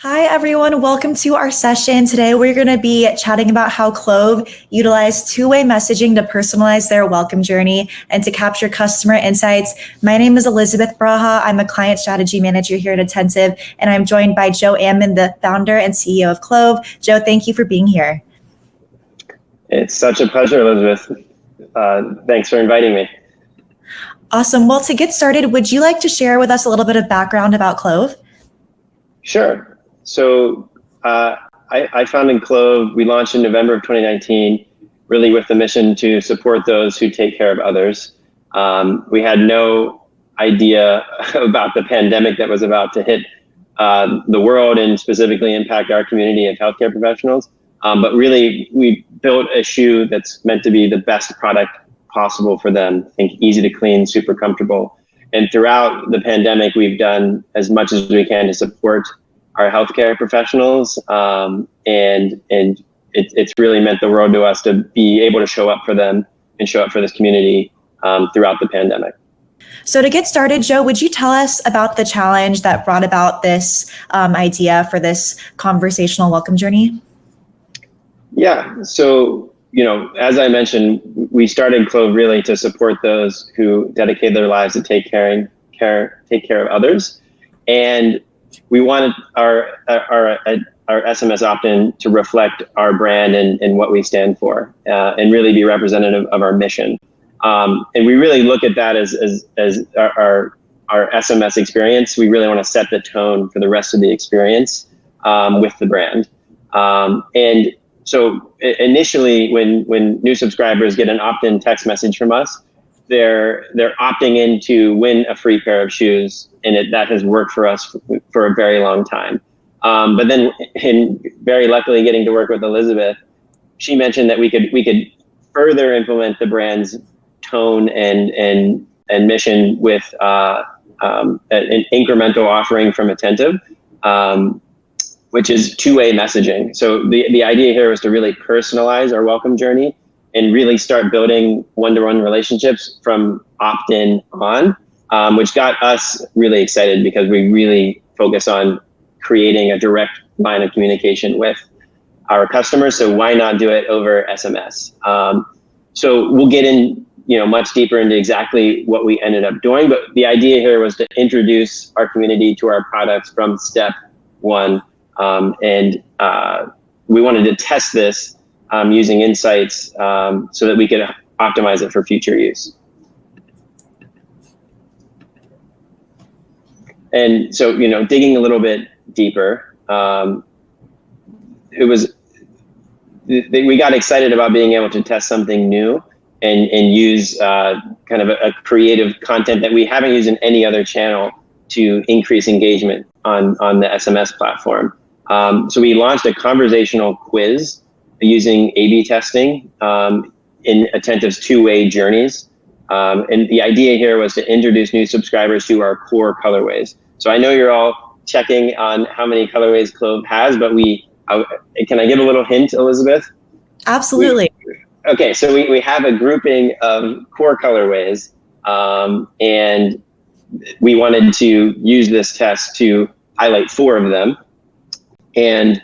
Hi, everyone. Welcome to our session. Today, we're going to be chatting about how Clove utilized two-way messaging to personalize their welcome journey and to capture customer insights. My name is Elizabeth Braha. I'm a client strategy manager here at Attentive, and I'm joined by Joe Ammon, the founder and CEO of Clove. Joe, thank you for being here. It's such a pleasure, Elizabeth. Thanks for inviting me. Awesome. Well, to get started, would you like to share with us a little bit of background about Clove? Sure. So I founded Clove. We launched in November of 2019, really with the mission to support those who take care of others. We had no idea about the pandemic that was about to hit the world and specifically impact our community of healthcare professionals. But really, we built a shoe that's meant to be the best product possible for them. I think easy to clean, super comfortable. And throughout the pandemic, we've done as much as we can to support our healthcare professionals, and it's really meant the world to us to be able to show up for them and show up for this community throughout the pandemic. So to get started, Joe, would you tell us about the challenge that brought about this idea for this conversational welcome journey? Yeah, so as I mentioned, we started Clove really to support those who dedicate their lives to take care of others, and we wanted our SMS opt-in to reflect our brand and what we stand for, and really be representative of our mission. And we really look at that as our SMS experience. We really want to set the tone for the rest of the experience with the brand. And so initially, when new subscribers get an opt-in text message from us, they're opting in to win a free pair of shoes, and that has worked for us for a very long time. But then, very luckily, getting to work with Elizabeth, she mentioned that we could further implement the brand's tone and mission with an incremental offering from Attentive, which is two-way messaging. So the idea here was to really personalize our welcome journey and really start building one-to-one relationships from opt-in on, which got us really excited because we really focus on creating a direct line of communication with our customers. So why not do it over SMS? So we'll get in, much deeper into exactly what we ended up doing. But the idea here was to introduce our community to our products from step one, and we wanted to test this using insights so that we could optimize it for future use. And so, digging a little bit deeper, we got excited about being able to test something new and use kind of a creative content that we haven't used in any other channel to increase engagement on the SMS platform. So we launched a conversational quiz using A/B testing in Attentive's two-way journeys. And the idea here was to introduce new subscribers to our core colorways. So I know you're all checking on how many colorways Clove has, but can I give a little hint, Elizabeth? Absolutely. Okay, so we have a grouping of core colorways, and we wanted to use this test to highlight 4 of them. And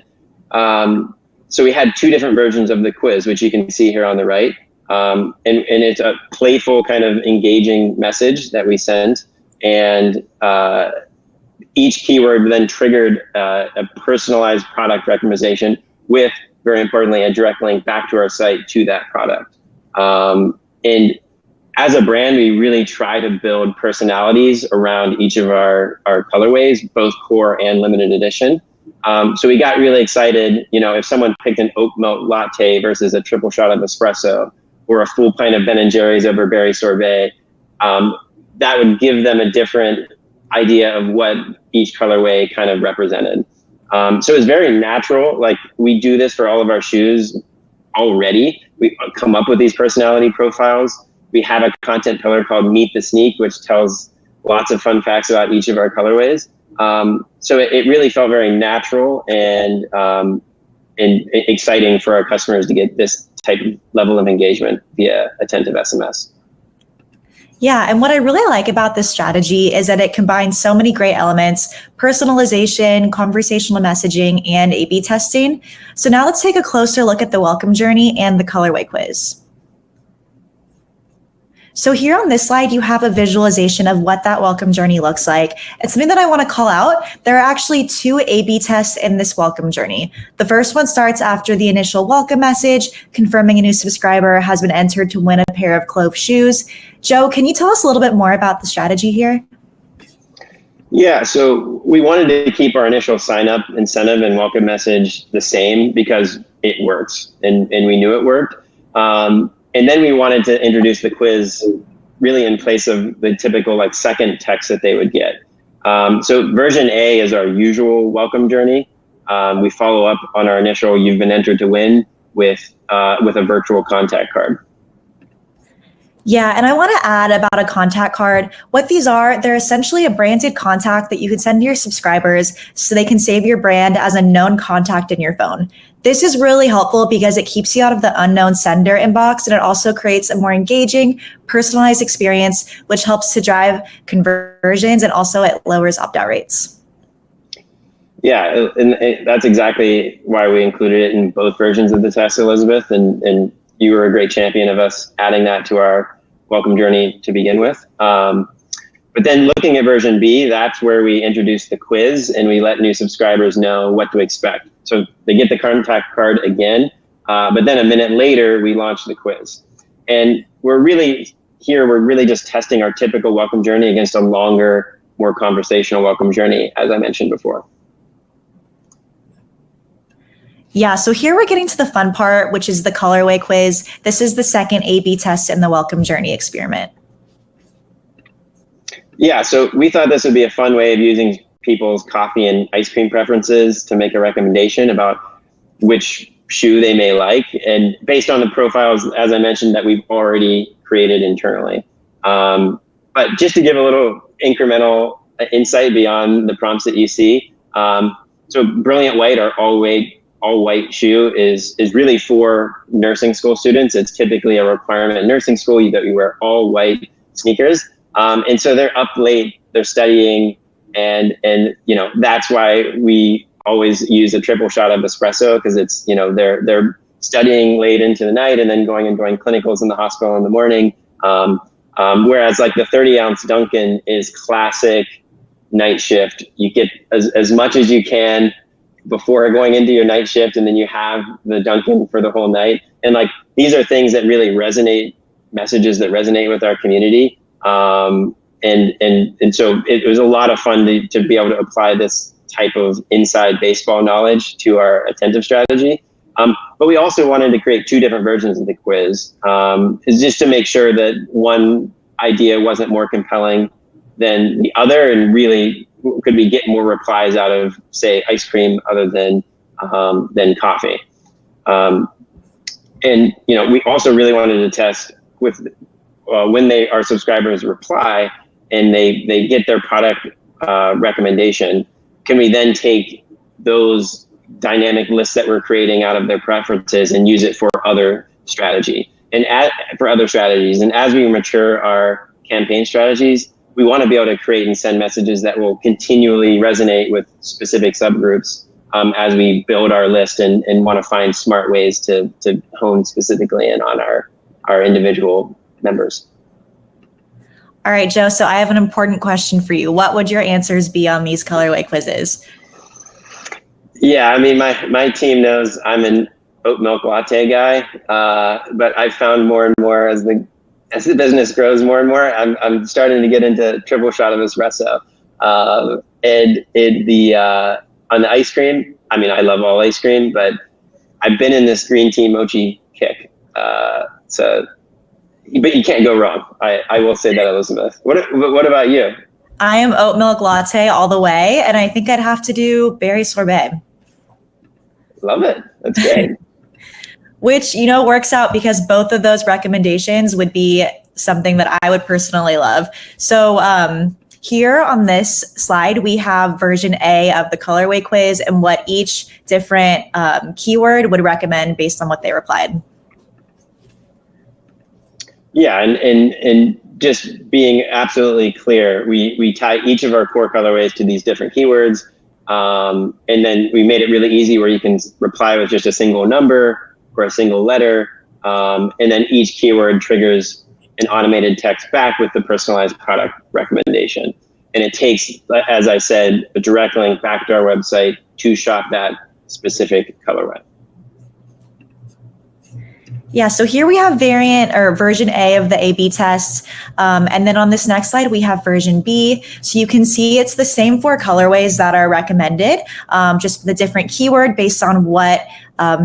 so we had 2 different versions of the quiz, which you can see here on the right. And it's a playful kind of engaging message that we sent. And each keyword then triggered a personalized product recommendation with, very importantly, a direct link back to our site to that product. And as a brand, we really try to build personalities around each of our colorways, both core and limited edition. So we got really excited, if someone picked an oat milk latte versus a triple shot of espresso, or a full pint of Ben & Jerry's over berry sorbet, that would give them a different idea of what each colorway kind of represented. So it's very natural. Like, we do this for all of our shoes already. We come up with these personality profiles. We have a content pillar called Meet the Sneak, which tells lots of fun facts about each of our colorways. So it really felt very natural and exciting for our customers to get this type of level of engagement via Attentive SMS. Yeah, and what I really like about this strategy is that it combines so many great elements: personalization, conversational messaging, and A/B testing. So now let's take a closer look at the welcome journey and the Colorway Quiz. So here on this slide, you have a visualization of what that welcome journey looks like. And something that I want to call out, there are actually 2 A/B tests in this welcome journey. The first one starts after the initial welcome message, confirming a new subscriber has been entered to win a pair of Clove shoes. Joe, can you tell us a little bit more about the strategy here? Yeah, so we wanted to keep our initial sign up incentive and welcome message the same because it works and we knew it worked. And then we wanted to introduce the quiz really in place of the typical like second text that they would get. So version A is our usual welcome journey. We follow up on our initial "you've been entered to win" with a virtual contact card. Yeah, and I want to add about a contact card. What these are, they're essentially a branded contact that you can send to your subscribers so they can save your brand as a known contact in your phone. This is really helpful because it keeps you out of the unknown sender inbox, and it also creates a more engaging, personalized experience, which helps to drive conversions, and also it lowers opt-out rates. Yeah, and that's exactly why we included it in both versions of the test, Elizabeth, and you were a great champion of us adding that to our welcome journey to begin with. But then looking at version B, that's where we introduce the quiz and we let new subscribers know what to expect. So they get the contact card again, but then a minute later, we launch the quiz. And we're really just testing our typical welcome journey against a longer, more conversational welcome journey, as I mentioned before. Yeah, so here we're getting to the fun part, which is the Colorway Quiz. This is the second A/B test in the welcome journey experiment. Yeah, so we thought this would be a fun way of using people's coffee and ice cream preferences to make a recommendation about which shoe they may like, and based on the profiles, as I mentioned, that we've already created internally. But just to give a little incremental insight beyond the prompts that you see, so Brilliant White, our all-white shoe is really for nursing school students. It's typically a requirement in nursing school that you wear all white sneakers. And so they're up late, they're studying, and that's why we always use a triple shot of espresso, because it's, they're studying late into the night and then going and doing clinicals in the hospital in the morning. Whereas like the 30-ounce Dunkin' is classic night shift. You get as much as you can before going into your night shift, and then you have the Dunkin' for the whole night. And like, these are things that really resonate, messages that resonate with our community. And so it was a lot of fun to be able to apply this type of inside baseball knowledge to our attentive strategy. But we also wanted to create 2 different versions of the quiz, is just to make sure that one idea wasn't more compelling than the other, and really could we get more replies out of, say, ice cream other than coffee. And we also really wanted to test with when our subscribers reply and they get their product recommendation, can we then take those dynamic lists that we're creating out of their preferences and use it for other strategies? And as we mature our campaign strategies, we want to be able to create and send messages that will continually resonate with specific subgroups as we build our list and want to find smart ways to hone specifically in on our individual members. All right, Joe, so I have an important question for you. What would your answers be on these Colorway quizzes? Yeah, I mean, my team knows I'm an oat milk latte guy, but I've found more and more as the business grows more and more, I'm starting to get into triple shot of espresso. And on the ice cream, I mean, I love all ice cream, but I've been in this green tea mochi kick. But you can't go wrong. I will say that, Elizabeth. What about you? I am oat milk latte all the way, and I think I'd have to do berry sorbet. Love it. That's great. Which, works out because both of those recommendations would be something that I would personally love. So here on this slide, we have version A of the Colorway Quiz and what each different keyword would recommend based on what they replied. Yeah, and just being absolutely clear, we tie each of our core colorways to these different keywords. And then we made it really easy where you can reply with just a single number or a single letter. And then each keyword triggers an automated text back with the personalized product recommendation. And it takes, as I said, a direct link back to our website to shop that specific colorway. Yeah, so here we have variant or version A of the A/B test. And then on this next slide, we have version B. So you can see it's the same 4 colorways that are recommended, just the different keyword based on what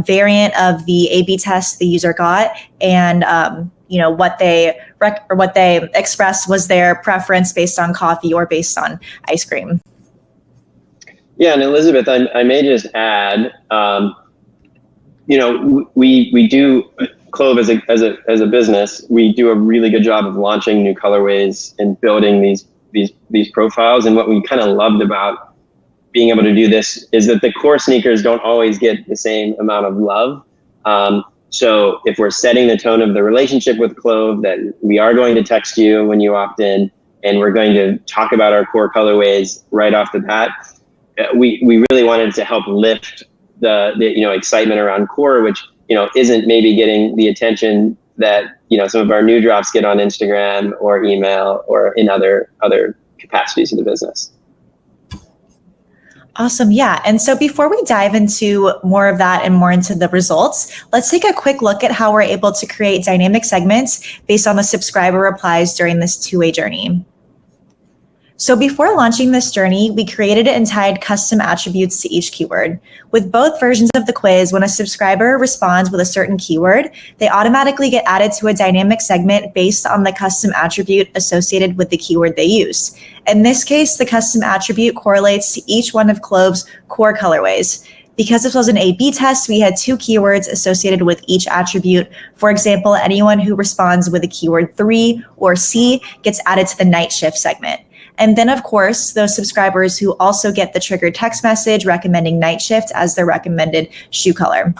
variant of the A/B test the user got, and what they expressed was their preference based on coffee or based on ice cream. Yeah, and Elizabeth, I may just add, we do Clove as a business. We do a really good job of launching new colorways and building these profiles. And what we kind of loved about being able to do this is that the core sneakers don't always get the same amount of love. So if we're setting the tone of the relationship with Clove, that we are going to text you when you opt in, and we're going to talk about our core colorways right off the bat, we really wanted to help lift the excitement around core, which isn't maybe getting the attention that some of our new drops get on Instagram or email or in other capacities of the business. Awesome. Yeah. And so before we dive into more of that and more into the results, let's take a quick look at how we're able to create dynamic segments based on the subscriber replies during this two-way journey. So before launching this journey, we created and tied custom attributes to each keyword. With both versions of the quiz, when a subscriber responds with a certain keyword, they automatically get added to a dynamic segment based on the custom attribute associated with the keyword they use. In this case, the custom attribute correlates to each one of Clove's core colorways. Because this was an A/B test, we had 2 keywords associated with each attribute. For example, anyone who responds with the keyword 3 or C gets added to the night shift segment. And then, of course, those subscribers who also get the triggered text message recommending night shift as their recommended shoe color.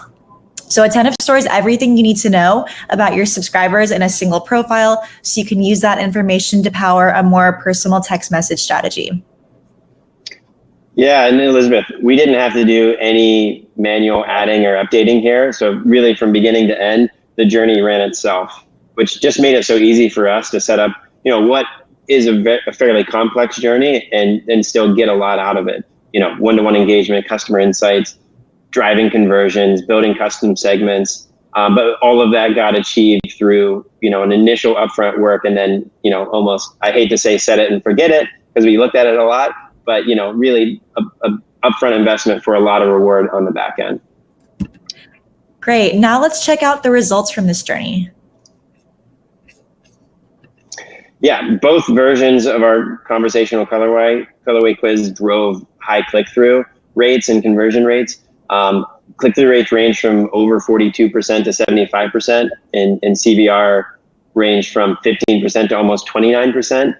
So Attentive stores everything you need to know about your subscribers in a single profile, so you can use that information to power a more personal text message strategy. Yeah, and Elizabeth, we didn't have to do any manual adding or updating here. So really from beginning to end, the journey ran itself, which just made it so easy for us to set up, what is a fairly complex journey and still get a lot out of it. One-to-one engagement, customer insights, driving conversions, building custom segments. But all of that got achieved through, an initial upfront work, and then, almost, I hate to say set it and forget it, because we looked at it a lot, but, really a upfront investment for a lot of reward on the back end. Great. Now let's check out the results from this journey. Yeah, both versions of our conversational Colorway Quiz drove high click-through rates and conversion rates. Click-through rates range from over 42% to 75%, and CVR ranged from 15% to almost 29%.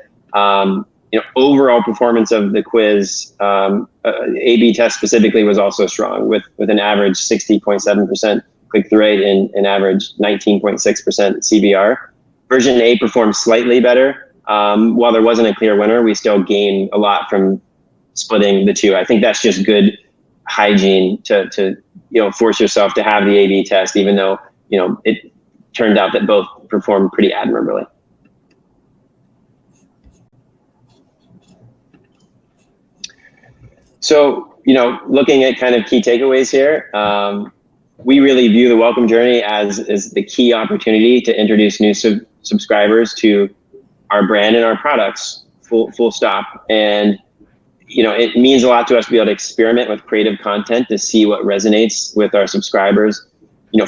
Overall performance of the quiz, A/B test specifically, was also strong with an average 60.7% click-through rate and an average 19.6% CVR. Version A performed slightly better. While there wasn't a clear winner, we still gained a lot from splitting the two. I think that's just good hygiene to force yourself to have the A/B test, even though it turned out that both performed pretty admirably. So looking at kind of key takeaways here, we really view the welcome journey as the key opportunity to introduce new subscribers to our brand and our products, full stop. And it means a lot to us to be able to experiment with creative content to see what resonates with our subscribers,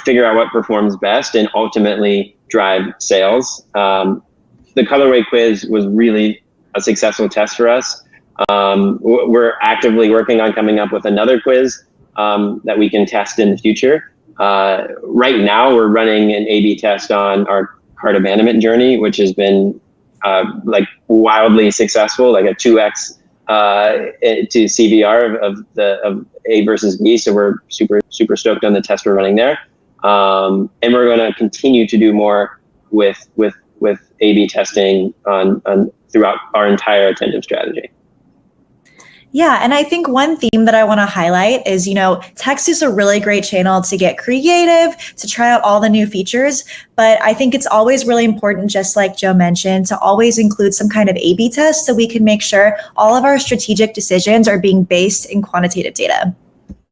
figure out what performs best, and ultimately drive sales. The Colorway Quiz was really a successful test for us. We're actively working on coming up with another quiz that we can test in the future. Right now, we're running an A/B test on our cart abandonment journey, which has been wildly successful, like a 2x to CVR of A versus B. So we're super stoked on the test we're running there, and we're going to continue to do more with with A/B testing on throughout our entire attentive strategy. Yeah, and I think one theme that I want to highlight is, text is a really great channel to get creative, to try out all the new features, but I think it's always really important, just like Joe mentioned, to always include some kind of A/B test so we can make sure all of our strategic decisions are being based in quantitative data.